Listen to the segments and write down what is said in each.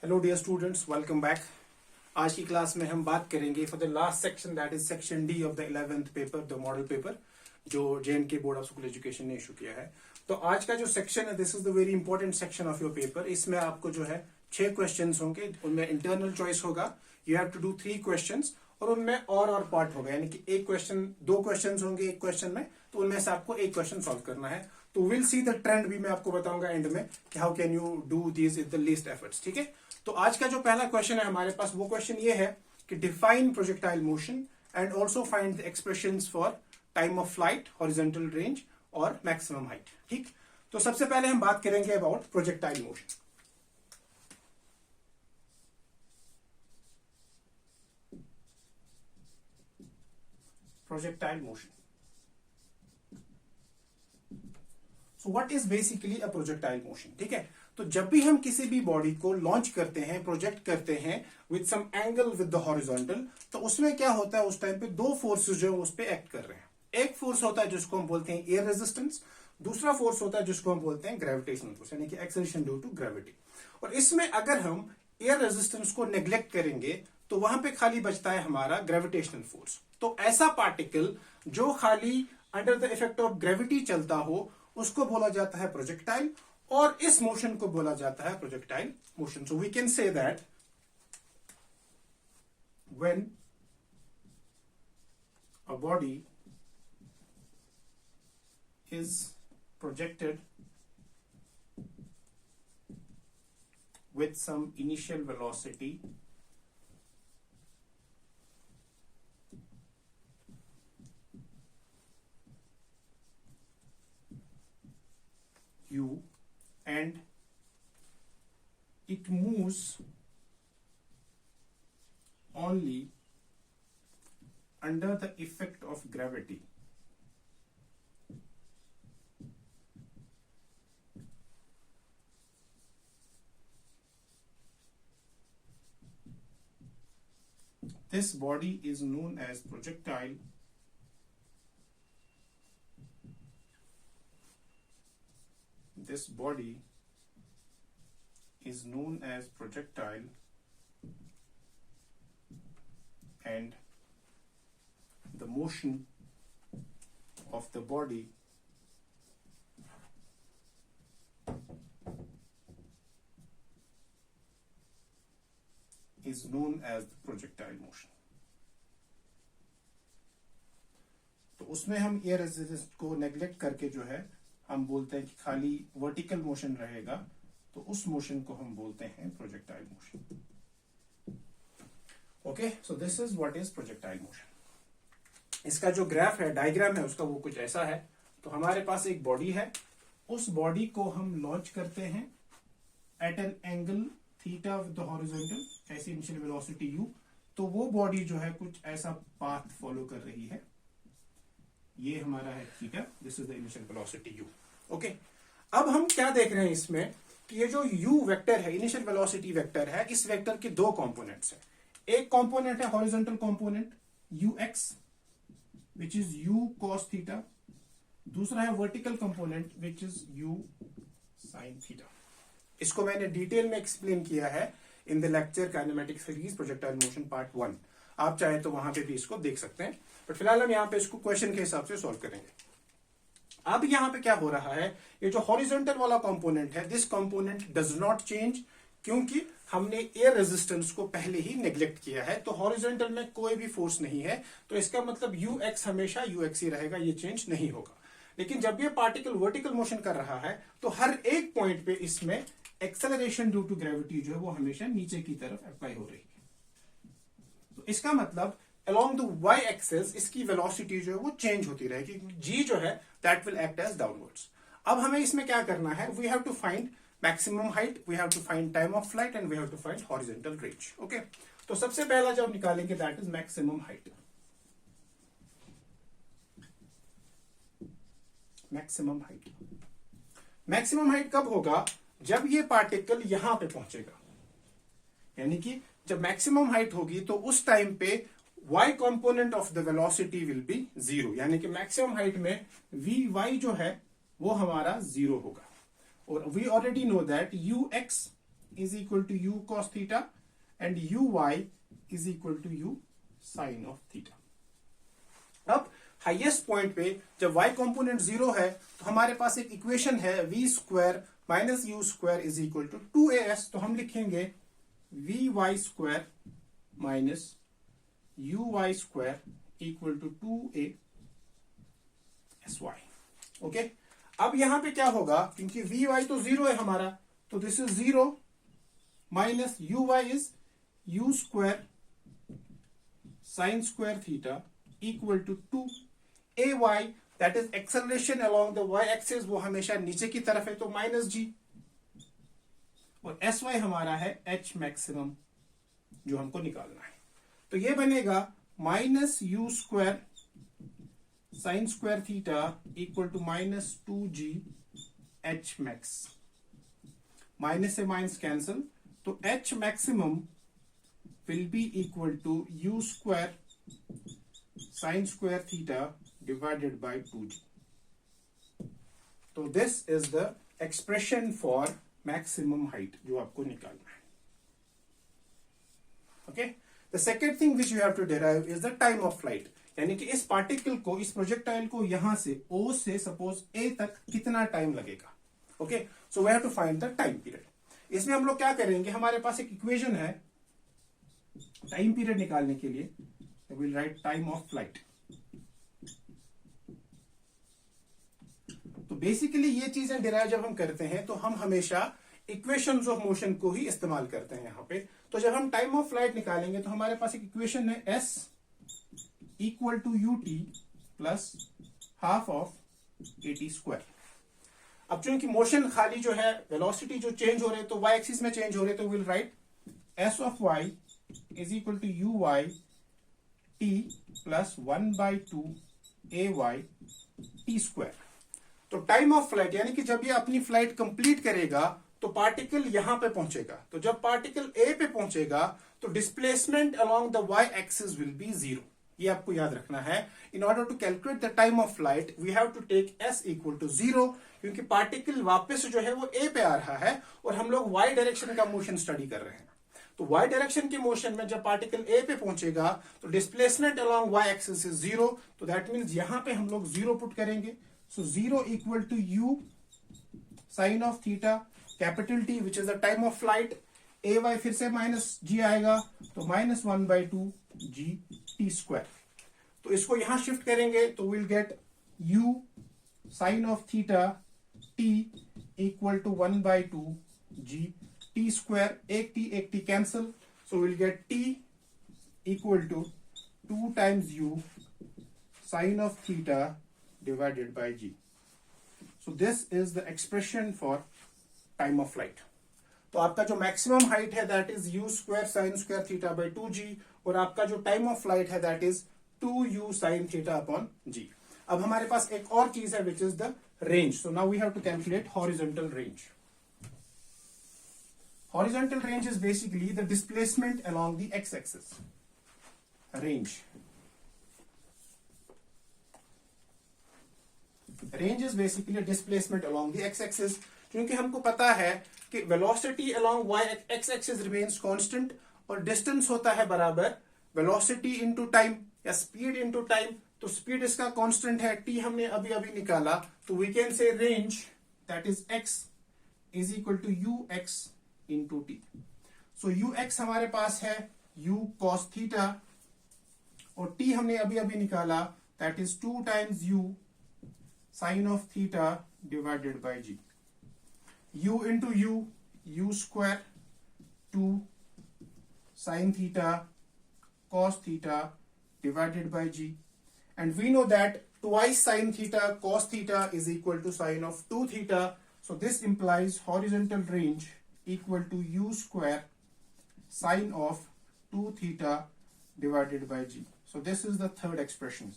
Hello dear students, welcome back. आज की class में हम बात करेंगे for the last section, that is section D of the 11th paper, the model paper, जो JNK board of school education ने issue किया है। तो आज का जो सेक्शन है, this is the very important section of your paper. इसमें आपको जो है 6 क्वेश्चंस होंगे, उनमें इंटरनल चॉइस होगा। You have to do 3 questions और उनमें और पार्ट होगा, यानी कि एक क्वेश्चन, 2 क्वेश्चंस होंगे एक क्वेश्चन में, तो उनमें से आपको एक क्वेश्चन सॉल्व करना है। तो विल सी द ट्रेंड भी मैं आपको बताऊंगा एंड में कि how can you do these is the least efforts. ठीक है, तो आज का जो पहला क्वेश्चन है हमारे पास, वो क्वेश्चन ये है कि define projectile motion and also find the expressions for time of flight, horizontal range और मैक्सिमम हाइट। ठीक, तो सबसे पहले हम बात करेंगे about projectile motion. Projectile motion, so what is basically a projectile motion. ठीक है, तो जब भी हम किसी भी बॉडी को लॉन्च करते हैं, प्रोजेक्ट करते हैं with some angle with the horizontal, तो उसमें क्या होता है, उस टाइम पे 2 फोर्सेस जो है उस पे एक्ट कर रहे हैं। एक फोर्स होता है जिसको हम बोलते हैं एयर रेजिस्टेंस, दूसरा फोर्स होता है जिसको हम बोलते हैं ग्रेविटेशनल फोर्स, यानी कि एक्सेलरेशन ड्यू टू ग्रेविटी। और इसमें अगर हम एयर रेजिस्टेंस को नेग्लेक्ट करेंगे तो वहां पे खाली बचता है हमारा ग्रेविटेशनल फोर्स। तो ऐसा पार्टिकल जो खाली under the effect of gravity चलता हो उसको बोला जाता है प्रोजेक्टाइल, और इस मोशन को बोला जाता है projectile motion. So we can say that when a body is projected with some initial velocity u and it moves only under the effect of gravity, this body is known as projectile this body is known as projectile and the motion of the body is known as the projectile motion। तो उसमें हम air resistance को neglect करके जो है हम बोलते हैं कि खाली वर्टिकल मोशन रहेगा, तो उस मोशन को हम बोलते हैं projectile motion. Okay, so this is what is projectile motion. इसका जो ग्राफ है, डायग्राम है उसका, वो कुछ ऐसा है। तो हमारे पास एक बॉडी है, उस बॉडी को हम लॉन्च करते हैं at an angle theta with the horizontal, ऐसी इनिशियल वेलोसिटी u। तो वो बॉडी जो है कुछ ऐसा पाथ फॉलो कर रही है, ये हमारा है theta, this is the initial velocity u। Okay, अब हम क्या देख रहे हैं इसमें कि ये जो u वेक्टर है, इनिशियल वेलोसिटी वेक्टर है, इस वेक्टर के 2 कंपोनेंट्स हैं। एक कंपोनेंट है horizontal component ux which is u cos theta, दूसरा है vertical component which is u sin theta. इसको मैंने डिटेल में एक्सप्लेन किया है in the lecture kinematic series projectile motion part 1। आप चाहे तो वहां पे भी इसको देख सकते हैं, बट फिलहाल हम यहाँ पे इसको क्वेश्चन के हिसाब से सॉल्व करेंगे। अब यहाँ पे क्या हो रहा है, ये जो हॉरिजॉन्टल वाला कंपोनेंट है, this component does not change, क्योंकि हमने एयर रेजिस्टेंस को पहले ही नेग्लेक्ट किया है। तो हॉरिजॉन्टल में कोई भी फोर्स नहीं है, तो इसका मतलब ux हमेशा ux ही रहेगा, ये चेंज नहीं होगा। लेकिन जब ये पार्टिकल वर्टिकल मोशन कर रहा है तो हर एक पॉइंट पे इसमें एक्सेलरेशन ड्यू टू ग्रेविटी जो है वो हमेशा नीचे की तरफ अप्लाई हो रही है। तो इसका मतलब अलोंग द y एक्सिस इसकी वेलोसिटी जो है वो चेंज होती रहेगी, g जो है that will act as downwards. अब हमें इसमें क्या करना है, we have to find maximum height, we have to find time of flight and we have to find horizontal range. Okay, तो सबसे पहला जो निकालेंगे that is maximum height. Maximum height, maximum height कब होगा, जब ये पार्टिकल यहां पे पहुंचेगा, यानी कि जब मैक्सिमम हाइट होगी तो उस टाइम पे y component of the velocity will be 0, यानी कि मैक्सिमम हाइट में vy जो है वो हमारा 0 होगा। और we already know that ux is equal to u cos theta and uy is equal to u sin of theta. अब हाईएस्ट पॉइंट पे जब y कॉम्पोनेंट 0 है तो हमारे पास एक इक्वेशन है v square minus u square is equal to 2as, तो हम लिखेंगे vy square minus uy square equal to 2asy. Okay, अब यहां पे क्या होगा, क्योंकि vy तो 0 है हमारा, तो this is 0 minus uy is u square sine square theta equal to 2ay, that is acceleration along the y axis, वो हमेशा नीचे की तरफ है तो माइनस g, और sy हमारा है h मैक्सिमम जो हमको निकालना है. तो ये बनेगा minus u square sine square theta equal to minus 2g h max. Minus से माइनस कैंसिल, तो h maximum will be equal to u square sine square theta divided by 2g. तो this is the expression for maximum height जो आपको निकालना है. Okay, the second thing which you have to derive is the time of flight, यानी कि इस particle को, इस प्रोजेक्टाइल को यहां से O से सपोज A तक कितना टाइम लगेगा. Okay, so we have to find the time period. इसमें हम लोग क्या करेंगे, हमारे पास एक इक्वेशन है टाइम पीरियड निकालने के लिए. Will write time of flight. तो बेसिकली ये चीजें डिराइव जब हम करते हैं तो हम हमेशा इक्वेशंस ऑफ मोशन को ही इस्तेमाल करते हैं यहां पे. तो जब हम टाइम ऑफ फ्लाइट निकालेंगे तो हमारे पास एक इक्वेशन है s equal to ut plus half of at square. अब चूंकि मोशन खाली जो है, वेलोसिटी जो चेंज हो रहे हैं तो y एक्सिस में चेंज हो रहे हैं, तो will write s of y is equal to uy t plus 1/2 ay t square. तो टाइम ऑफ फ्लाइट यानी कि जब ये अपनी फ्लाइट कंप्लीट करेगा तो पार्टिकल यहां पे पहुंचेगा. तो जब पार्टिकल ए पे पहुंचेगा तो displacement along the y axis will be 0. ये आपको याद रखना है. In order to calculate the time of flight we have to take s equal to 0, क्योंकि पार्टिकल वापस जो है वो ए पे आ रहा है और हम लोग वाई डायरेक्शन का मोशन स्टडी कर रहे हैं. तो वाई डायरेक्शन के मोशन में जब पार्टिकल ए पे पहुंचेगा तो displacement along y axis is 0. तो दैट मीन्स यहां पे हम लोग 0 पुट करेंगे. So 0 equal to u sin of theta capital T which is the time of flight. ay फिर से माइनस g आएगा तो माइनस 1/2 g t स्क्वायर. तो इसको यहां शिफ्ट करेंगे तो will get u sin of theta t equal to 1/2 g t square. एक t cancel, so will get t equal to 2 times u sin of theta divided by g. So this is the expression for time of flight. तो आपका जो maximum height है that is u square sine square theta by 2g, और आपका जो टाइम of फ्लाइट है that is 2u sine theta upon g. अब हमारे पास एक और चीज है which is the range. So now we have to calculate horizontal range. Horizontal range is basically the displacement along the x axis. Range range is basically displacement along the x axis. क्योंकि हमको पता है कि velocity along y x axis remains constant और distance होता है बराबर velocity into time या स्पीड इनटू टाइम. तो स्पीड इसका कांस्टेंट है, t हमने अभी अभी निकाला, तो we can say range that is x is equal to ux into t. So ux हमारे पास है u cos थीटा और t हमने अभी अभी निकाला that is 2 times u sin of theta divided by g. u into u square 2 sin theta cos theta divided by g, and we know that twice sin theta cos theta is equal to sin of 2 theta. So this implies horizontal range equal to u square sin of 2 theta divided by g. So this is the third expression.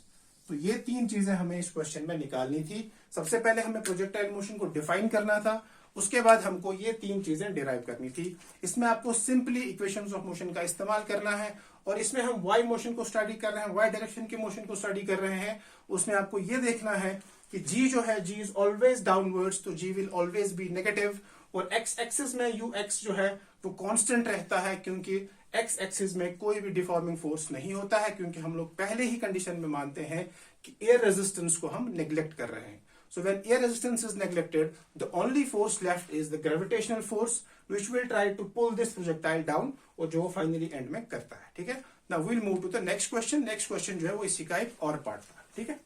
तो ये तीन चीजें हमें इस क्वेश्चन में निकालनी थी. सबसे पहले हमें प्रोजेक्टाइल मोशन को डिफाइन करना था, उसके बाद हमको ये तीन चीजें डिराइव करनी थी. इसमें आपको सिंपली इक्वेशंस ऑफ मोशन का इस्तेमाल करना है और इसमें हम वाई मोशन को स्टडी कर रहे हैं, वाई डायरेक्शन के मोशन को स्टडी कर रहे हैं. उसमें आपको ये देखना है कि जी जो है जी इज ऑलवेज डाउनवर्ड्स, तो जी विल ऑलवेज बी नेगेटिव. और एक्स एक्सिस में यू एक्स जो है वो कांस्टेंट रहता है, क्योंकि एक्स एक्सिस में कोई भी डिफॉर्मिंग फोर्स नहीं होता है, क्योंकि हम लोग पहले ही कंडीशन में मानते हैं कि एयर रेजिस्टेंस को हम नेग्लेक्ट कर रहे हैं. So when air resistance is neglected, the only force left is the gravitational force, which will try to pull this projectile down, और जो फाइनली एंड में करता है. ठीक है. Now we'll move to the next question. Next question जो है वो इसी का एक और पार्ट था. ठीक है.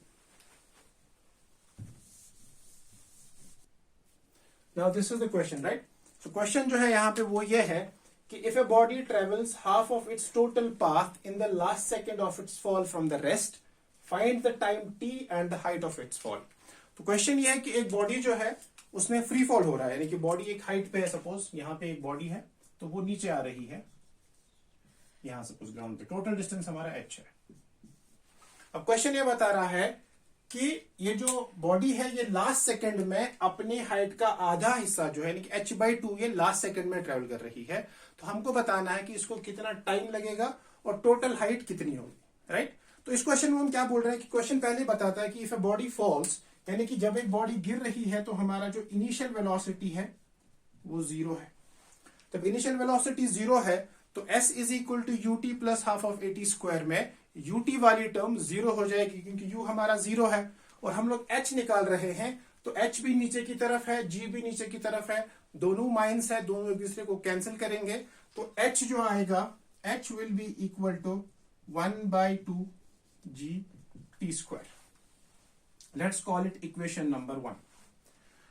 Now this is the question, right? So question जो है यहाँ पे वो ये है कि if a body travels half of its total path in the last second of its fall from the rest, find the time t and the height of its fall. तो question ये है कि एक बॉडी जो है उसमें free fall हो रहा है, यानी कि बॉडी एक हाइट पे है, सपोज यहाँ पे एक बॉडी है तो वो नीचे आ रही है यहाँ सपोज ग्राउंड पे. टोटल डिस्टेंस हमारा h है. अब क्वेश्चन ये बता रहा है कि ये जो बॉडी है ये लास्ट सेकंड में अपनी हाइट का आधा हिस्सा जो है यानी कि h/2 ये लास्ट सेकंड में ट्रेवल कर रही है. तो हमको बताना है कि इसको कितना टाइम लगेगा और टोटल हाइट कितनी होगी. राइट. तो इस क्वेश्चन में हम क्या बोल रहे हैं कि क्वेश्चन पहले बताता है कि इफ ए बॉडी फॉल्स, यानी कि जब एक बॉडी गिर रही है तो हमारा जो इनिशियल वेलोसिटी है वो 0 है. जब इनिशियल वेलोसिटी 0 है तो s is equal to u t plus half of a t square में यूटी वाली टर्म 0 हो जाएगी, क्योंकि u हमारा 0 है और हम लोग h निकाल रहे हैं. तो h भी नीचे की तरफ है, g भी नीचे की तरफ है, दोनों माइनस है, दोनों एक दूसरे को कैंसिल करेंगे. तो h जो आएगा h will be equal to 1/2 g t square. Let's call it equation number 1.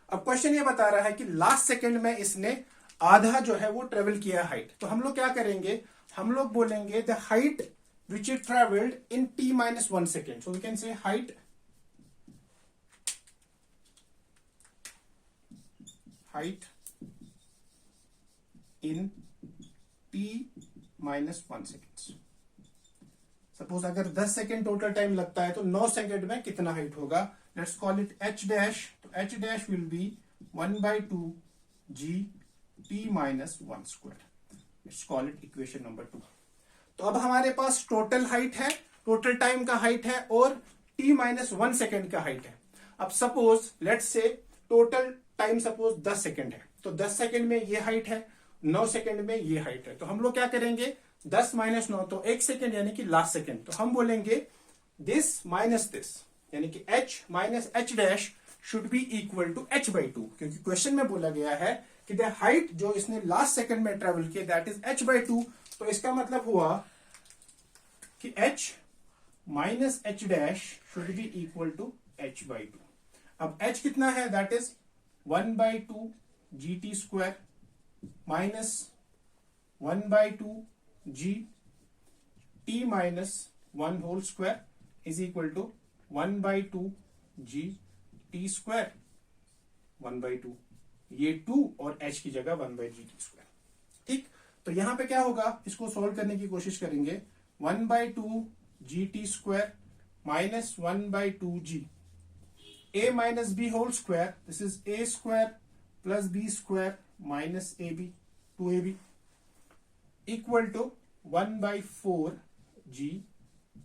अब क्वेश्चन ये बता रहा है कि लास्ट सेकंड में इसने आधा जो है वो ट्रेवल किया हाइट. तो हम लोग क्या करेंगे, हम लोग बोलेंगे the height which it travelled in t-1 second. So we can say height in t-1 second. Suppose अगर 10 सेकेंड टोटल टाइम लगता है तो 9 सेकेंड में कितना हाइट होगा. Let's call it h dash. तो h dash will be 1/2 g t-1 square. Let's call it equation number 2. तो अब हमारे पास टोटल हाइट है, टोटल टाइम का हाइट है और t-1 सेकेंड का हाइट है. अब suppose let's say total time suppose 10 second है, तो 10 सेकेंड में ये हाइट है, 9 सेकेंड में ये हाइट है. तो हम लोग क्या करेंगे, 10 माइनस 9 तो 1 सेकेंड यानी कि लास्ट सेकेंड. तो हम बोलेंगे दिस माइनस दिस, यानी कि h minus h dash should be equal to h/2, क्योंकि क्वेश्चन में बोला गया है कि द हाइट जो इसने लास्ट सेकेंड में ट्रेवल किया दैट इज h/2. तो इसका मतलब हुआ कि h minus h dash should be equal to h/2. अब h कितना है, that is 1/2 gt square minus 1/2 g t-1 whole square is equal to 1/2 g t square 1/2. ये 2 और h की जगह 1/g t स्क्वायर. ठीक. तो यहां पे क्या होगा, इसको सोल्व करने की कोशिश करेंगे. 1/2 g t square minus 1/2 g a minus b whole square. This is a square plus b square minus ab 2ab equal to 1/4 g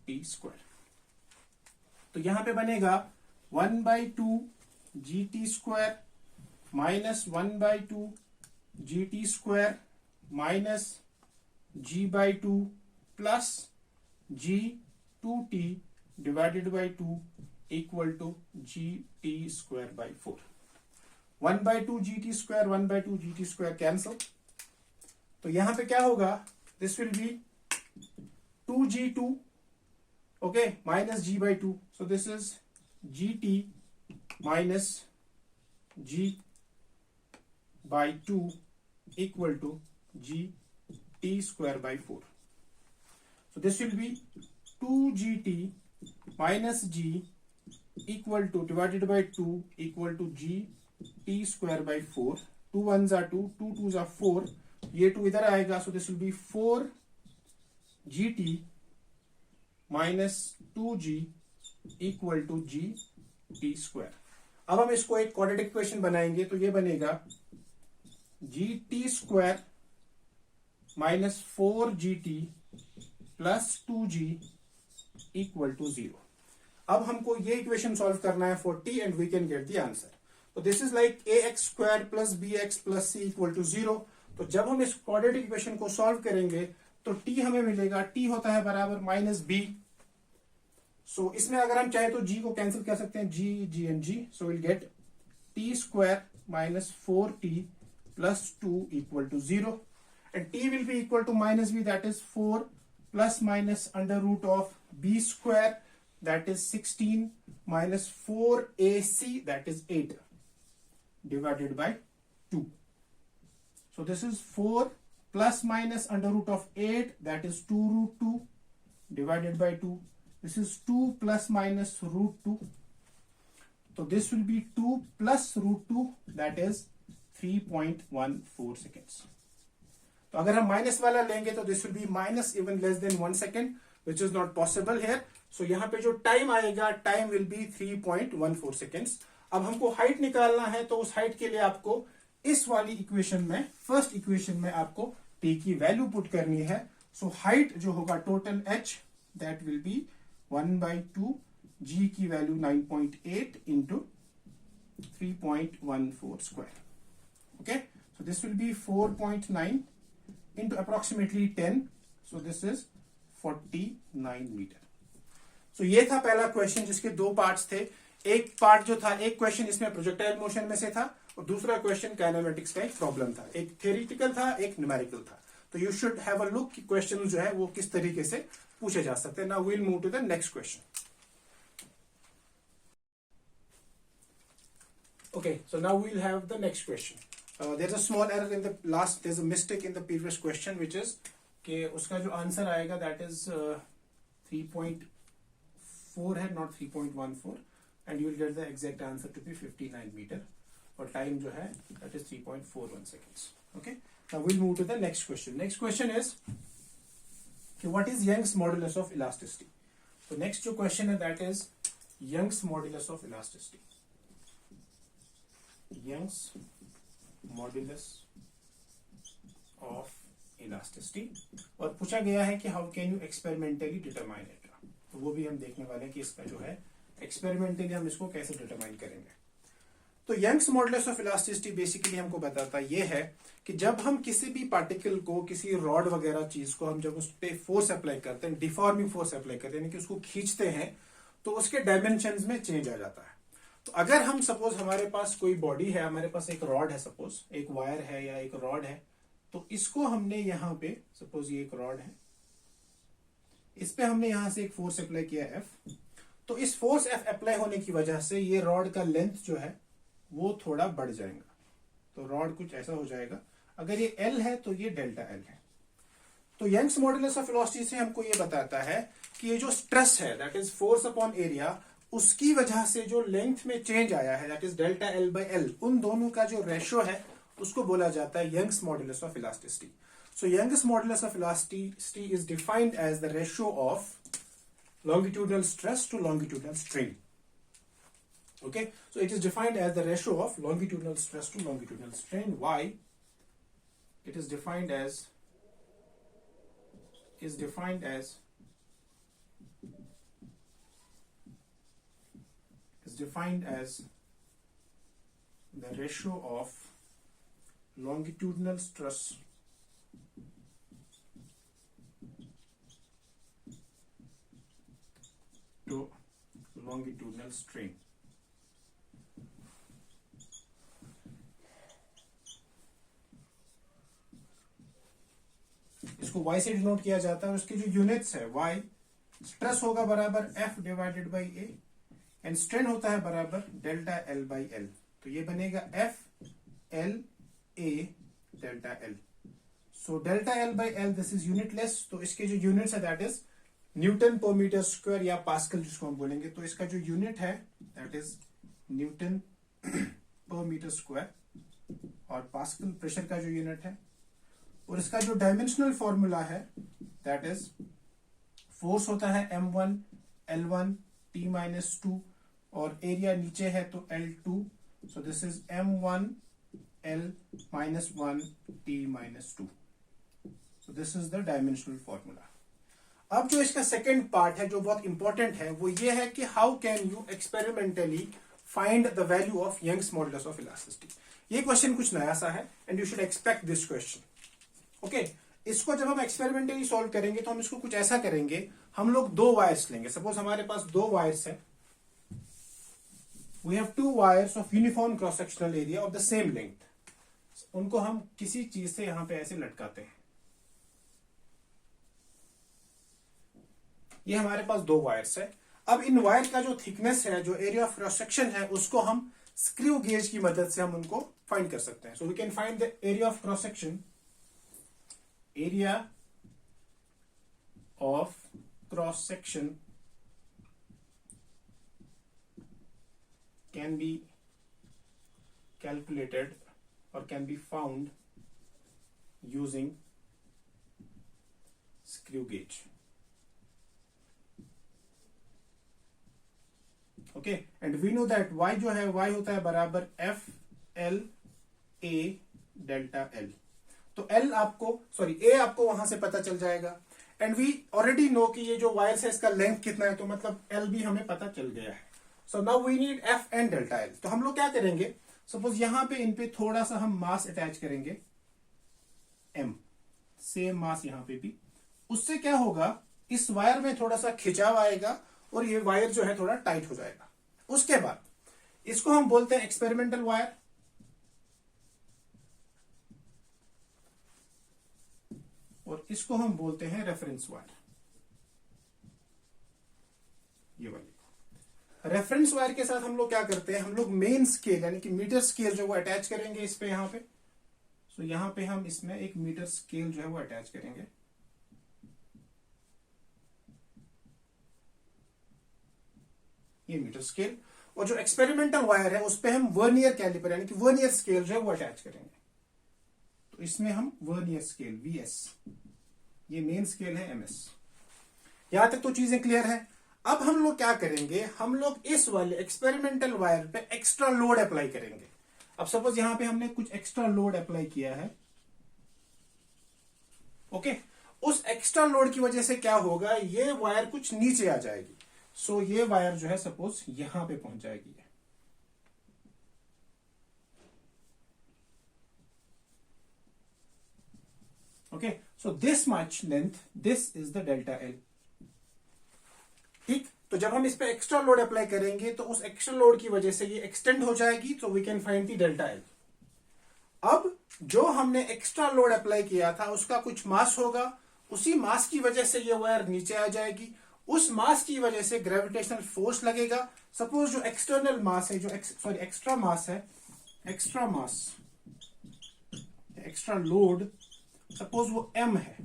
t square. तो यहां पे बनेगा 1/2 g t square minus 1/2 g t square minus g/2 plus g 2t divided by 2 equal to g t square by 4. 1/2 g t square 1/2 g t square cancel. तो यहां पे क्या होगा, this will be 2g2 okay minus g/2. So this is gt minus g/2 equal to gt square by 4. So this will be 2gt minus g equal to divided by 2 equal to gt square by 4. 2 1s are 2, 2 2s are 4. ये 2 इधर आएगा. So this will be 4 gt minus 2g equal to gt square. अब हम इसको एक quadratic equation बनाएंगे. तो ये बनेगा gt square minus 4gt plus 2g equal to 0. अब हमको ये इक्वेशन सॉल्व करना है for t and we can get the answer. तो this is like ax² plus bx plus c equal to 0। तो जब हम इस क्वाड्रेटिक इक्वेशन को सॉल्व करेंगे तो t हमें मिलेगा, t होता है बराबर माइनस b। सो इसमें अगर हम चाहे तो g को कैंसिल कर सकते हैं, g and g, so will get t² minus 4t plus 2 equal to 0 and t will be equal to minus b, that is 4 plus minus under root of b² that is 16 minus 4ac that is 8 divided by 2. So this is 4 plus minus under root of 8 that is 2 root 2 divided by 2. This is 2 plus minus root 2. So this will be 2 plus root 2 that is 3.14 seconds. तो अगर हम minus वाला लेंगे तो this will be minus even less than 1 second which is not possible here. So यहां पे जो time आएगा, टाइम विल बी 3.14 सेकेंड्स। अब हमको हाइट निकालना है, तो उस हाइट के लिए आपको इस वाली इक्वेशन में, फर्स्ट इक्वेशन में आपको टी की वैल्यू पुट करनी है। सो हाइट जो होगा total h that will be 1/2 g की value 9.8 into 3.14 square. Okay, so this will be 4.9 into approximately 10, so this is 49 metre. so ये था पहला क्वेश्चन जिसके दो पार्ट्स थे। एक पार्ट जो था, एक क्वेश्चन इसमें प्रोजेक्टाइल मोशन में से था और दूसरा क्वेश्चन काइनेमेटिक्स का एक प्रॉब्लम था, एक थ्योरेटिकल था, एक न्यूमेरिकल था। तो you should have a look कि क्वेश्चन जो है वो किस तरीके से पूछे जा सकते हैं। Now we will move to the next question. Okay, so now we'll have the next question. There's a small error in the last, there's a mistake in the previous question which is कि उसका जो answer आएगा that is 3.4 है, not 3.14, and you will get the exact answer to be 59 meter और time जो है that is 3.41 seconds. Okay, now we'll move to the next question. Next question is कि what is Young's modulus of elasticity? So next जो question है that is Young's modulus of elasticity. Young's modulus of elasticity और पूछा गया है कि how can you experimentally determine it. तो वो भी हम देखने वाले हैं कि इसका जो है एक्सपेरिमेंटली हम इसको कैसे डिटरमाइन करेंगे। तो Young's modulus of elasticity basically हमको बताता ये है कि जब हम किसी भी पार्टिकल को, किसी रॉड वगैरह चीज को हम जब उस पर फोर्स अप्लाई करते हैं, डिफॉर्मिंग फोर्स अप्लाई करते हैं, यानी कि उसको खींचते हैं, तो उसके डायमेंशंस में चेंज आ जाता है। तो अगर हम सपोज हमारे पास कोई बॉडी है, हमारे पास एक रॉड है, सपोज एक वायर है या एक रॉड है, तो इसको हमने यहां पे, सपोज ये एक रॉड है, इस पे हमने यहां से एक फोर्स अप्लाई किया F। तो इस फोर्स F अप्लाई होने की वजह से ये रॉड का लेंथ जो है वो थोड़ा बढ़ जाएगा। तो रॉड कुछ ऐसा हो जाएगा। अगर ये L है तो ये डेल्टा L है। तो यंग्स मॉडुलस ऑफ वेलोसिटी से हमको ये बताता है कि ये जो स्ट्रेस है that is force upon area, उसकी वजह से जो लेंथ में चेंज आया है that is delta L by L, उन दोनों का जो रेशियो है उसको बोला जाता है Young's modulus of elasticity. So Young's modulus of elasticity is defined as the ratio of longitudinal stress to longitudinal strain. Okay, so it is defined as the ratio of longitudinal stress to longitudinal strain. Why? It is defined as the ratio of longitudinal stress to longitudinal strain. इसको y से denote किया जाता है। उसकी जो units है y, stress होगा बराबर F divided by A and strain होता है बराबर डेल्टा L बाई L। तो ये बनेगा F L A delta L। So delta L by L this is unitless. तो इसके जो यूनिट्स है दैट इज न्यूटन पर मीटर स्क्वायर या पास्कल जिसको हम बोलेंगे। तो इसका जो यूनिट है दैट इज न्यूटन पर मीटर स्क्वायर और पास्कल प्रेशर का जो यूनिट है। और इसका जो डायमेंशनल फॉर्मूला है दैट इज फोर्स होता है M1 L1 T-2 और एरिया नीचे है तो L2। So this is M1 L-1 T-2। So this is the dimensional formula. अब जो इसका सेकेंड पार्ट है जो बहुत इंपॉर्टेंट है वो ये है कि how can you experimentally find the value of Young's modulus of elasticity. ये क्वेश्चन कुछ नया सा है and you should expect this question. Okay, इसको जब हम एक्सपेरिमेंटली सॉल्व करेंगे तो हम इसको कुछ ऐसा करेंगे, हम लोग दो वायर्स लेंगे। सपोज हमारे पास दो वायर्स है, we have two wires of uniform cross sectional area of the same length. उनको हम किसी चीज से यहां पे ऐसे लटकाते हैं। ये हमारे पास दो वायर्स है। अब इन वायर का जो थिकनेस है, जो एरिया ऑफ क्रॉस सेक्शन है, उसको हम स्क्रू गेज की मदद से हम उनको फाइंड कर सकते हैं। So we can find the area of cross section, area of cross section can be calculated or can be found using screw gauge. Okay, and we know that y जो है, y होता है बराबर F L A delta L। तो L आपको A आपको वहां से पता चल जाएगा एंड वी ऑलरेडी नो कि ये जो वायर है इसका लेंथ कितना है, तो मतलब L भी हमें पता चल गया है। So now we need F and delta L। तो हम लोग क्या करेंगे, सपोज यहां पे इन पे थोड़ा सा हम मास अटैच करेंगे, M, सेम मास यहां पे भी। उससे क्या होगा, इस वायर में थोड़ा सा खिंचाव आएगा और ये वायर जो है थोड़ा टाइट हो जाएगा। उसके बाद इसको हम बोलते हैं एक्सपेरिमेंटल वायर, और इसको हम बोलते हैं रेफरेंस वायर। ये वाली रेफरेंस वायर के साथ हम लोग क्या करते हैं, हम लोग मेन स्केल यानी कि मीटर स्केल जो वो अटैच करेंगे इस पे, यहां पे। सो यहां पे हम इसमें एक मीटर स्केल जो है वो अटैच करेंगे। ये मीटर स्केल, और जो एक्सपेरिमेंटल वायर है उस पे हम वर्नियर कैलिपर यानी कि वर्नियर स्केल जो है वो अटैच करेंगे। तो इसमें हम वर्नियर स्केल VS, ये मेन स्केल है MS। यहां तक तो चीजें क्लियर है। अब हम लोग क्या करेंगे, हम लोग इस वाले एक्सपेरिमेंटल वायर पे एक्स्ट्रा लोड अप्लाई करेंगे। अब सपोज यहां पे हमने कुछ एक्स्ट्रा लोड अप्लाई किया है, ओके। उस एक्स्ट्रा लोड की वजह से क्या होगा, ये वायर कुछ नीचे आ जाएगी। सो ये वायर जो है सपोज यहां पे पहुंच जाएगी। Okay, so this much length, this is the delta L। ठीक, तो जब हम इस पे एक्स्ट्रा लोड अप्लाई करेंगे तो उस एक्स्ट्रा लोड की वजह से ये एक्सटेंड हो जाएगी, तो we can find the delta L। अब जो हमने एक्स्ट्रा लोड अप्लाई किया था उसका कुछ मास होगा, उसी मास की वजह से ये वायर नीचे आ जाएगी। उस मास की वजह से ग्रेविटेशनल फोर्स लगेगा। सपोज जो एक्सटर्नल मास है, जो एक्स्ट्रा मास है, एक्स्ट्रा मास, एक्स्ट्रा लोड, सपोज वो M है,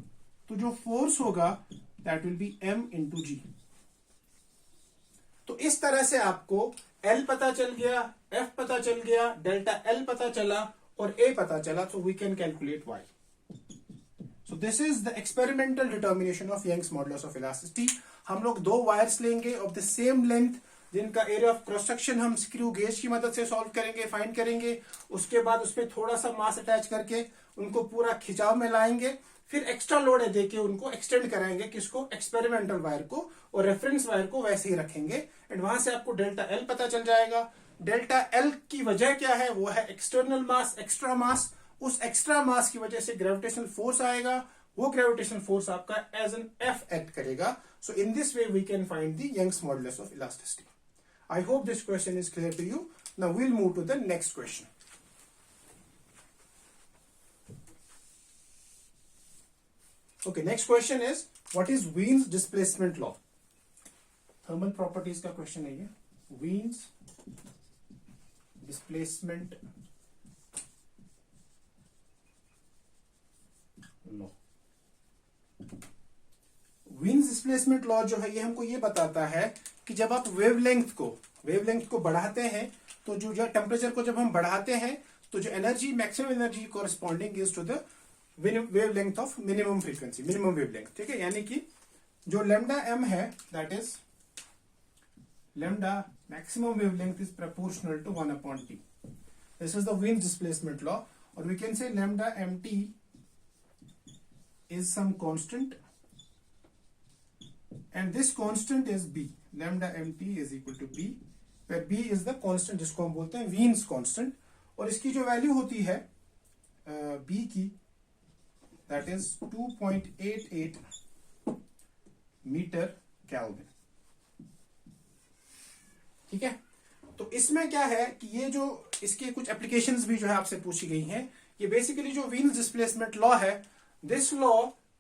तो जो फोर्स होगा that will B M into G। तो इस तरह से आपको L पता चल गया, F पता चल गया, डेल्टा L पता चला और A पता चला, तो we can calculate Y। So this is the experimental determination of Young's modulus of elasticity. हम लोग दो वायर्स लेंगे ऑफ द सेम लेंथ, जिनका एरिया ऑफ क्रॉस सेक्शन हम स्क्रू गेज की मदद से सॉल्व करेंगे, फाइंड करेंगे। उसके बाद उसपे थोड़ा सा मास अटैच करके उनको पूरा खिंचाव में लाएंगे, फिर एक्स्ट्रा लोड देके उनको एक्सटेंड कराएंगे, किसको, एक्सपेरिमेंटल वायर को, और रेफरेंस वायर को वैसे ही रखेंगे एंड वहां से आपको डेल्टा L पता चल जाएगा। डेल्टा L की वजह क्या है, वो है एक्सटर्नल मास, एक्स्ट्रा मास। उस एक्स्ट्रा मास की वजह से ग्रेविटेशनल फोर्स आएगा, वो ग्रेविटेशनल फोर्स आपका एज एन F एक्ट करेगा। So in this way we can find the Young's modulus of elasticity. I hope this question is clear to you. Now we'll move to the next question. Okay, next question is, what is Wien's displacement law? Thermal properties का question है ये। Wien's displacement law। Wien's displacement law जो है ये हमको ये बताता है कि जब आप वेवलेंथ को बढ़ाते हैं, तो जो टेम्परेचर को जब हम बढ़ाते हैं, तो जो energy, maximum energy corresponding is to the wavelength of minimum frequency, minimum wavelength. ठीक है, यानी कि जो लैम्डा M है, that is lambda maximum wavelength is proportional to 1/T। This is the Wien's displacement law, और we can say lambda MT is some constant and this constant is B. Lambda MT is equal to B where B is the constant जिसको हम बोलते हैं वीन्स constant, और इसकी जो value होती है B की, दैट इज 2.88 मीटर केल्विन। ठीक है, तो इसमें क्या है कि ये जो इसके कुछ एप्लीकेशंस भी जो है आपसे पूछी गई हैं। ये बेसिकली जो वीन्स डिस्प्लेसमेंट लॉ है, this law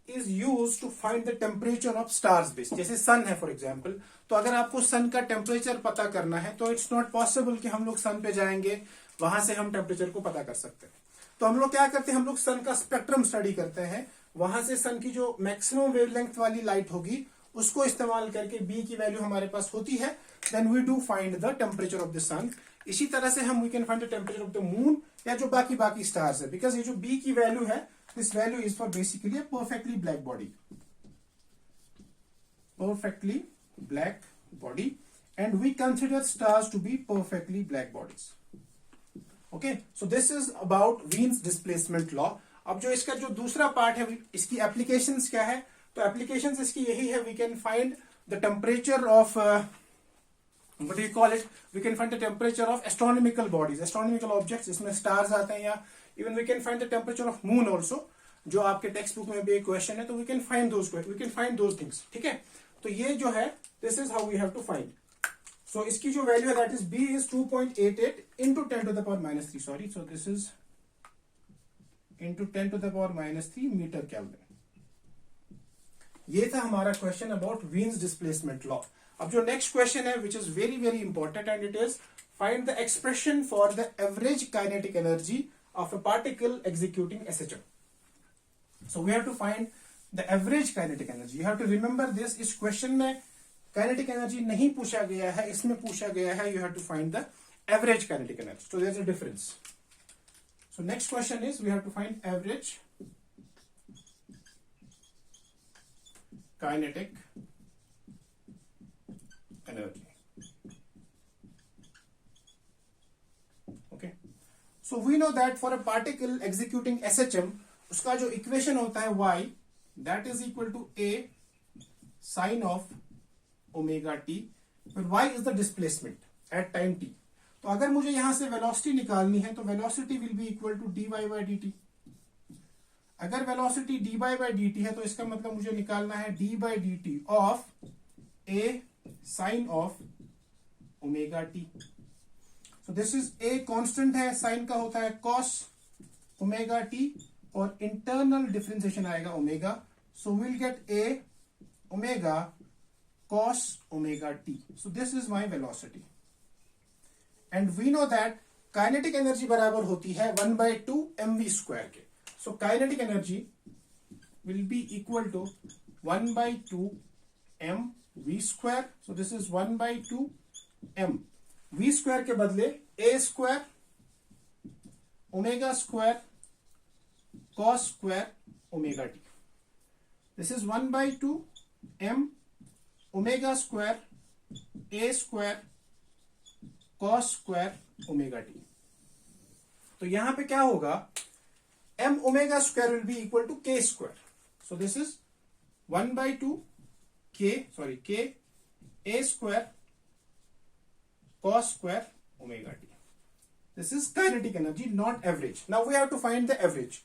is use to find the temperature of stars base. जैसे सन है फॉर एग्जांपल, तो अगर आपको सन का टेम्परेचर पता करना है तो इट्स नॉट पॉसिबल कि हम लोग सन पे जाएंगे, वहां से हम टेम्परेचर को पता कर सकते हैं। तो हम लोग क्या करते हैं, हम लोग सन का स्पेक्ट्रम स्टडी करते हैं, वहां से सन की जो मैक्सिमम वेवलेंथ वाली लाइट होगी उसको इस्तेमाल करके बी की वैल्यू हमारे पास होती है, then we do find the temperature of the sun. इसी तरह से हम we can find the temperature of the moon या जो बाकी स्टार्स है, बिकॉज ये जो बी की वैल्यू है, this value is for basically a perfectly black body, perfectly black body, and we consider stars to be perfectly black bodies. Okay, so this is about Wien's displacement law. अब जो इसका जो दूसरा part है, इसकी applications क्या है, तो एप्लीकेशंस इसकी यही है, we can find the temperature of what do you call it, we can find the temperature of astronomical bodies, astronomical objects जिसमें stars आते हैं, या even we can find the temperature of moon also, जो आपके text book में भी एक question है, तो we can find those things. ठीक है, तो ये जो है, this is how we have to find. So इसकी जो वैल्यू है, that is B is 2.88 into 10 to the power minus 3, sorry, so this is into 10 to the power minus 3 metre kelvin. ये था हमारा question about Wien's displacement law. अब जो next question है, which is very very important, and it is find the expression for the average kinetic energy of a particle executing SHM. So we have to find the average kinetic energy. You have to remember this, इस क्वेश्चन में kinetic energy नहीं पूछा गया है, इसमें पूछा गया है you have to find the average kinetic energy, so there is a difference. So next question is we have to find average kinetic energy. Okay, so we know that for a particle executing SHM, उसका जो equation होता है y, that is equal to a sin of omega t, where y is the displacement at time t. तो अगर मुझे यहां से velocity निकालनी है, तो velocity will be equal to dy by dt। अगर वेलोसिटी dy by dt है, तो इसका मतलब मुझे निकालना है d by dt of a sine of omega t. So this is a constant है, साइन का होता है कॉस ओमेगा टी, और इंटरनल डिफरेंशिएशन आएगा omega, so will get a omega cos omega t. So this is my velocity, and we know that kinetic energy बराबर होती है 1/2 mv square के। So kinetic energy will be equal to 1/2 m v square. So this is 1/2 m v square के बदले a square omega square cos square omega t. This is 1/2 m omega square a square cos square omega t. तो यहां पे क्या होगा, m omega square will be equal to k square. So this is 1/2 k a square cos square omega t. This is kinetic energy, not average. Now we have to find the average.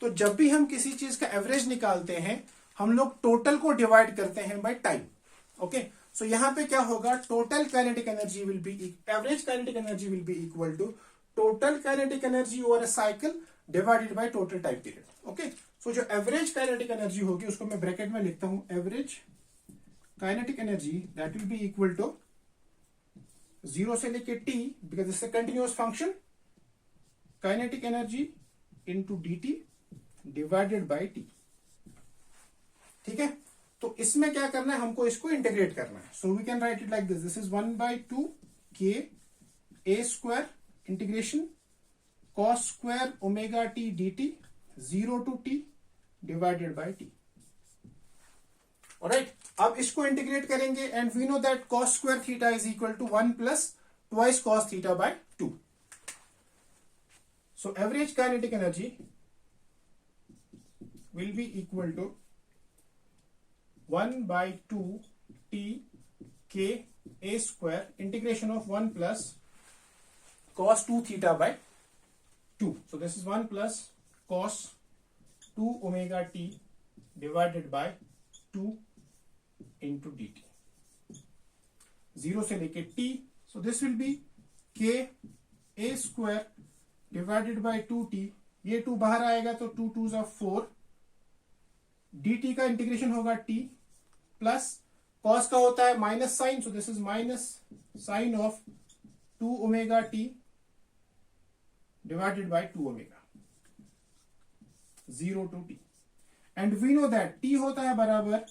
तो जब भी हम किसी चीज का average निकालते हैं, हम लोग टोटल को डिवाइड करते हैं बाय टाइम। ओके, सो यहां पे क्या होगा, total kinetic energy will be, average kinetic energy will be equal to total kinetic energy over a cycle divided by total time period. Okay, so जो एवरेज काइनेटिक एनर्जी होगी उसको मैं bracket में लिखता हूं, average kinetic energy that will be equal to 0 से लेके t, because this is continuous function, kinetic energy into dt divided by t। ठीक है, तो इसमें क्या करना है, हमको इसको इंटीग्रेट करना है। So we can write it like this, this is 1/2 k a square integration cos square omega t dt 0 to t divided by t। Alright, अब इसको इंटीग्रेट करेंगे, and we know that cos square theta is equal to 1 plus twice cos theta by 2। So average kinetic energy will be equal to 1/2 t k a square integration of 1 plus cos 2 theta by 2. So this is 1 plus cos 2 omega t divided by 2 into dt. 0 से लेके t. So this will be k a square divided by 2t. ये 2 बाहर आएगा तो 2 2s are 4. dt का integration होगा t plus cos का होता है minus sine. So this is minus sin of 2 omega t divided by 2 omega 0 to t, and we know that t होता है बराबर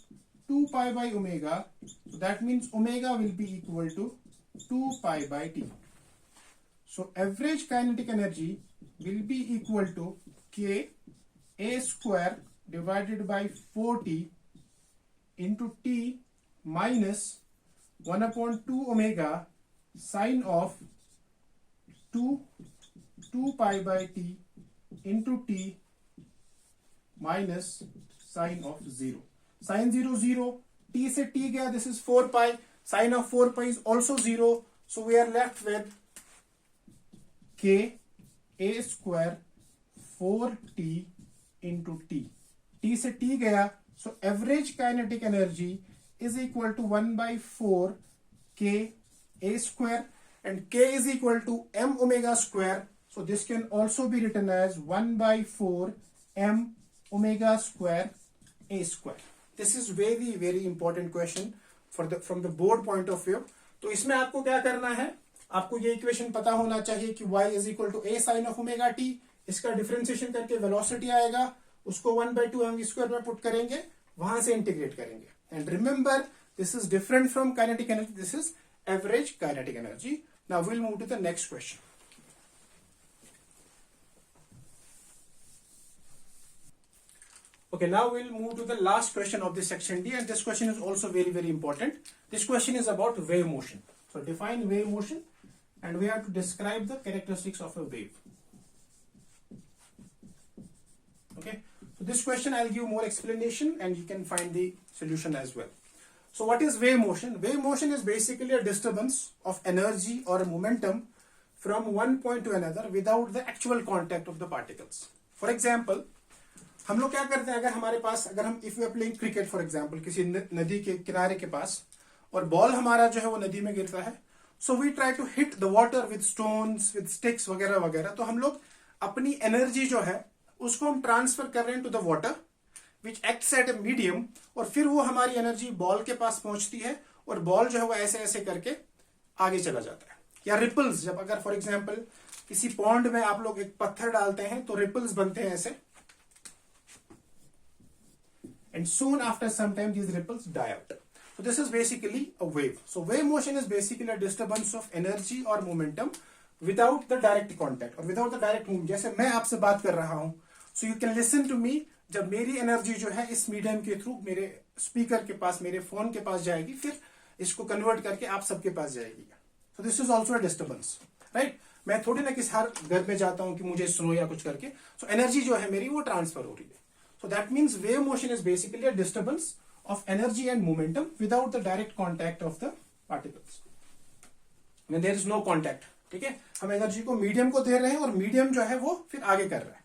2 pi by omega, so that means omega will be equal to 2 pi by t. So average kinetic energy will be equal to k a square divided by 4t into t minus 1 upon 2 omega sine of 2 pi by t into t minus sine of 0. Sine 0 0, t से t गया, this is 4 pi. Sine of 4 pi is also 0. So we are left with k a square 4t into t. t से t गया, so average kinetic energy is equal to 1 by 4 k a square, and k is equal to m omega square. So this can also be written as 1 by 4 m omega square a square. This is very very important question from the board point of view. तो इसमें आपको क्या करना है, आपको ये equation पता होना चाहिए कि y is equal to a sin of omega t. इसका डिफरेंशिएशन करके वेलोसिटी आएगा, उसको 1 by 2 हम स्क्वायर में पुट करेंगे, वहां से इंटीग्रेट करेंगे. And remember this is different from kinetic energy, this is average kinetic energy. Now we will move to the next question. Okay, now we'll move to the last question of this section D, and this question is also very very important. This question is about wave motion. So define wave motion, and we have to describe the characteristics of a wave. Okay, so this question I'll give more explanation and you can find the solution as well. So what is wave motion? Wave motion is basically a disturbance of energy or a momentum from one point to another without the actual contact of the particles. For example, हम लोग क्या करते हैं, अगर हमारे पास, अगर हम if we are playing cricket for example किसी नदी के किनारे के पास, और बॉल हमारा जो है वो नदी में गिरता है, so we try to hit the water with stones with sticks वगैरह वगैरह. तो हम लोग अपनी एनर्जी जो है उसको हम ट्रांसफर कर रहे हैं to the water which acts at a medium, और फिर वो हमारी एनर्जी बॉल के पास पहुंचती है और बॉल जो है वो ऐसे ऐसे करके आगे चला जाता है. या रिपल्स, जब अगर फॉर एग्जाम्पल किसी पॉन्ड में आप लोग एक पत्थर डालते हैं तो रिपल्स बनते हैं ऐसे, and soon after some time these ripples die out. So this is basically a wave. So wave motion is basically a disturbance of energy or momentum without the direct contact or without the direct movement. जैसे मैं आपसे बात कर रहा हूं, so you can listen to me. जब मेरी energy जो है इस मीडियम के थ्रू मेरे स्पीकर के पास, मेरे फोन के पास जाएगी, फिर इसको कन्वर्ट करके आप सबके पास जाएगी. So this is also a disturbance, right? मैं थोड़ी ना किसी हर घर में जाता हूं कि मुझे सुनो या कुछ करके. So एनर्जी जो है मेरी वो ट्रांसफर हो रही है. So that means wave motion is basically a disturbance of energy and momentum without the direct contact of the particles. When there is no contact, ठीक है, हम एनर्जी को मीडियम को दे रहे हैं और मीडियम जो है वो फिर आगे कर रहा है.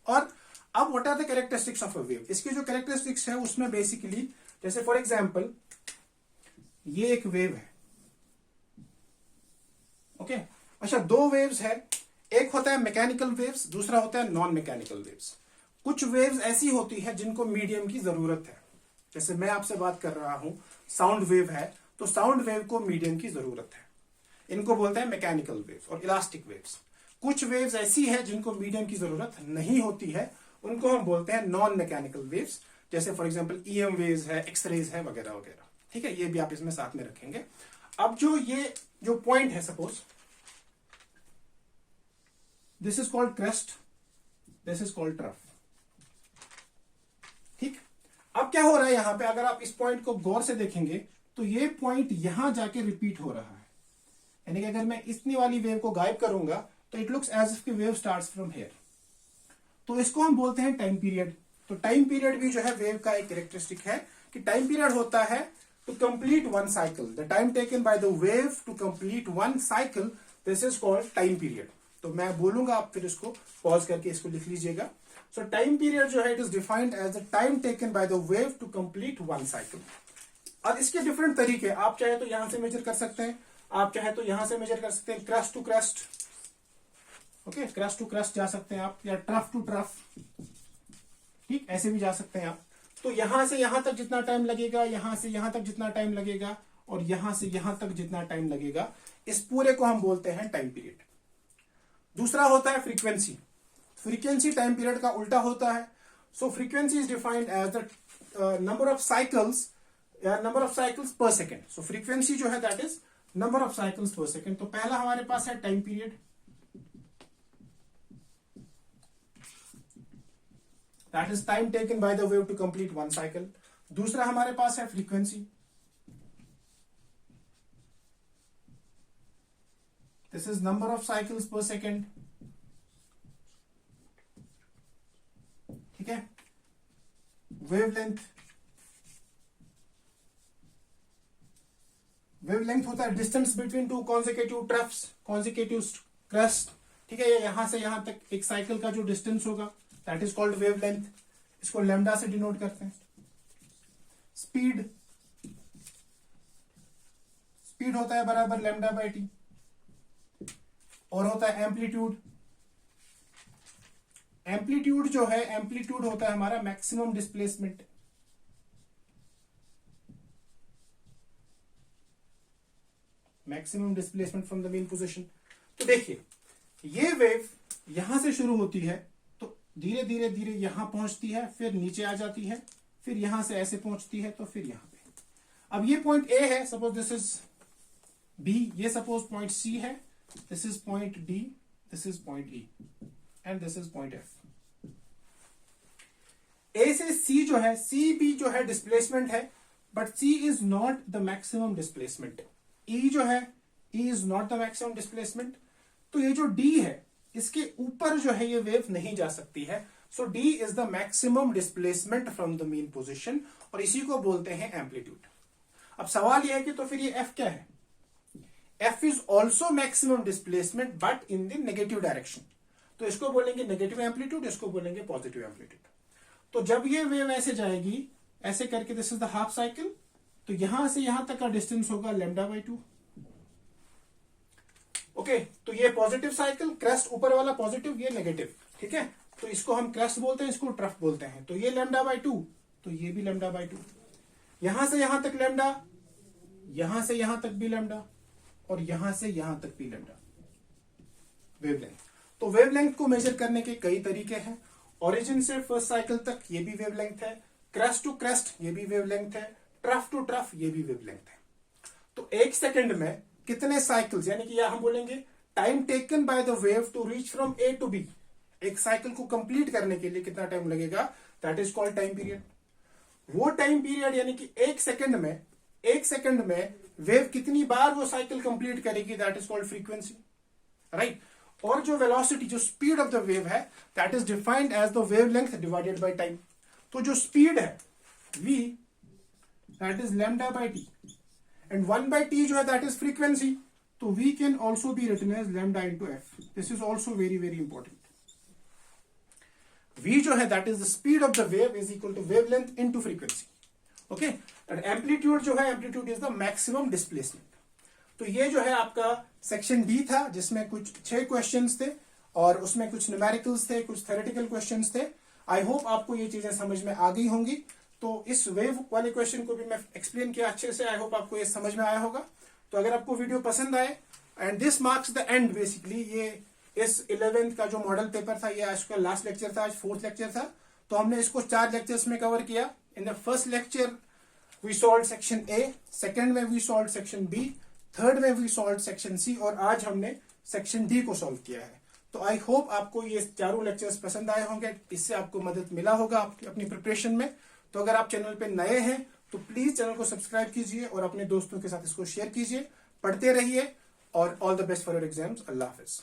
और अब what are the characteristics of a wave? इसकी जो कैरेक्टरिस्टिक्स है उसमें बेसिकली, जैसे फॉर एग्जाम्पल ये एक वेव है, ओके. अच्छा, दो वेव्स है, एक होता है मैकेनिकल वेव्स, दूसरा होता है नॉन मैकेनिकल वेव्स. कुछ वेव्स ऐसी होती है जिनको मीडियम की जरूरत है. जैसे मैं आपसे बात कर रहा हूं, साउंड वेव है, तो साउंड वेव को मीडियम की जरूरत है. इनको बोलते हैं मैकेनिकल वेव्स और इलास्टिक वेव्स. कुछ वेव्स ऐसी है जिनको मीडियम की जरूरत नहीं होती है, उनको हम बोलते हैं नॉन मैकेनिकल वेव्स. जैसे फॉर एग्जांपल ईएम वेव्स है, एक्सरेज है वगैरह वगैरह. ठीक है, ये भी आप इसमें साथ में रखेंगे. अब ये जो पॉइंट है, suppose this is called crest, this is called trough. ठीक, अब क्या हो रहा है यहां पे, अगर आप इस पॉइंट को गौर से देखेंगे तो ये पॉइंट यहां जाके रिपीट हो रहा है. यानी कि अगर मैं इतनी वाली वेव को गायब करूंगा तो इट लुक्स एज इफ की वेव स्टार्ट्स फ्रॉम हियर. तो इसको हम बोलते हैं टाइम पीरियड. तो टाइम पीरियड भी जो है वेव का एक कैरेक्टरिस्टिक है कि टाइम पीरियड होता है to complete one cycle. The time taken by the wave to complete one cycle, this is called time period. तो मैं बोलूंगा, आप फिर इसको पॉज करके इसको लिख लीजिएगा. So time period जो है, it is defined as the time taken by the wave to complete one cycle. और इसके डिफरेंट तरीके, आप चाहे तो यहां से मेजर कर सकते हैं, आप चाहे तो यहां से मेजर कर सकते हैं, crest to crest, okay, crest to crest जा सकते हैं आप, या ट्रफ टू ट्रफ, ठीक, ऐसे भी जा सकते हैं आप. तो यहां से यहां तक जितना टाइम लगेगा, यहां से यहां तक जितना टाइम लगेगा, और यहां से यहां तक जितना टाइम लगेगा, इस पूरे को हम बोलते हैं टाइम पीरियड. दूसरा होता है फ्रीक्वेंसी. फ्रीक्वेंसी टाइम पीरियड का उल्टा होता है. So frequency is defined as the number of cycles, या number of cycles per second. So frequency जो है that is number of cycles per second. तो पहला हमारे पास है time period, that is time taken by the wave to complete one cycle. दूसरा हमारे पास है frequency, this is number of cycles per second, ठीक है. वेवलेंथ, वेवलेंथ होता है distance between two consecutive troughs, consecutive crust, ठीक है. यहां से यहां तक एक साइकिल का जो डिस्टेंस होगा, दैट इज कॉल्ड वेवलेंथ. इसको लैम्डा से डिनोट करते हैं. स्पीड, स्पीड होता है बराबर लैम्डा बाई टी. और होता है एम्पलीट्यूड. एम्पलीट्यूड जो है, एम्पलीट्यूड होता है हमारा maximum displacement. Maximum displacement from the mean position. तो देखिए, ये वेव यहां से शुरू होती है, तो धीरे धीरे धीरे यहां पहुंचती है, फिर नीचे आ जाती है, फिर यहां से ऐसे पहुंचती है, तो फिर यहां पे. अब ये पॉइंट ए है, सपोज दिस इज बी, ये सपोज पॉइंट सी है, this is point D, this is point E, and this is point F. A से सी जो है, सी भी जो है डिस्प्लेसमेंट है, but C is not the maximum displacement. E जो है, E is not the maximum displacement. तो ये जो डी है, इसके ऊपर जो है ये वेव नहीं जा सकती है. So D is the maximum displacement from the mean position, और इसी को बोलते हैं एम्पलीट्यूड. अब सवाल यह है कि तो फिर ये एफ क्या है? F is also maximum displacement but in the negative direction. तो इसको बोलेंगे नेगेटिव एम्पलीट्यूड, इसको बोलेंगे पॉजिटिव एम्पलीट्यूड. तो जब ये वेव ऐसे जाएगी, ऐसे करके, this is the half cycle, तो यहां से यहां तक का डिस्टेंस होगा लैम्डा बाई 2. ओके, तो ये पॉजिटिव साइकिल, क्रेस्ट ऊपर वाला पॉजिटिव, ये नेगेटिव, ठीक है. तो इसको हम क्रेस्ट बोलते हैं, इसको ट्रफ बोलते हैं. तो ये लैम्डा बाई 2, तो ये भी लैम्डा बाई 2. यहां से यहां तक लैम्डा, यहां से यहां तक भी लैम्डा, और यहां से यहां तक भी लैम्डा. वेवलेंथ. तो वेवलेंथ को मेजर करने के कई तरीके हैं. ओरिजिन से फर्स्ट साइकिल तक ये भी वेवलेंथ है, क्रेस्ट टू क्रेस्ट ये भी वेवलेंथ है, ट्रफ टू ट्रफ ये भी वेवलेंथ है. तो एक सेकंड में कितने साइकिल्स, यानी कि यह हम बोलेंगे time taken by the wave to reach from A to B. एक साइकिल को कंप्लीट करने के लिए कितना टाइम लगेगा, that is called time period. वो टाइम पीरियड यानी कि एक सेकंड में वेव कितनी बार वो साइकिल कंप्लीट करेगी, that is called frequency, right. और जो वेलोसिटी, जो स्पीड ऑफ द वेव है, that is defined as the wavelength divided by time. तो जो स्पीड है v, that is lambda by T, and 1 by T जो है दैट इज फ्रीक्वेंसी. तो v can also be written as lambda into F. This is also very very important. v जो है that is the speed of the wave is equal to wavelength into frequency. Okay, and amplitude जो है, amplitude is the maximum displacement. तो ये जो है आपका section D था, जिसमें कुछ 6 क्वेश्चंस थे, और उसमें कुछ न्यूमेरिकल्स थे, कुछ थ्योरेटिकल क्वेश्चंस थे. आई होप आपको ये चीजें समझ में आ गई होंगी. तो इस वेव वाले क्वेश्चन को भी मैं एक्सप्लेन किया अच्छे से. आई होप आपको ये समझ में आया होगा. तो अगर आपको वीडियो पसंद आए, and this marks the end basically, ये इस 11th का जो मॉडल पेपर था, ये आज का लास्ट लेक्चर था, आज 4th लेक्चर था. तो हमने इसको 4 लेक्चर्स में कवर किया. In the first lecture we solve section A, second में we solve section B, third में वी सॉल्व सेक्शन सी, और आज हमने सेक्शन डी को सॉल्व किया है. तो आई होप आपको ये चारों लेक्चर्स पसंद आए होंगे, इससे आपको मदद मिला होगा आपकी अपनी प्रिपरेशन में. तो अगर आप चैनल पे नए हैं तो प्लीज चैनल को सब्सक्राइब कीजिए और अपने दोस्तों के साथ इसको शेयर कीजिए. पढ़ते रहिए, और all the best for your exams. Allah Hafiz.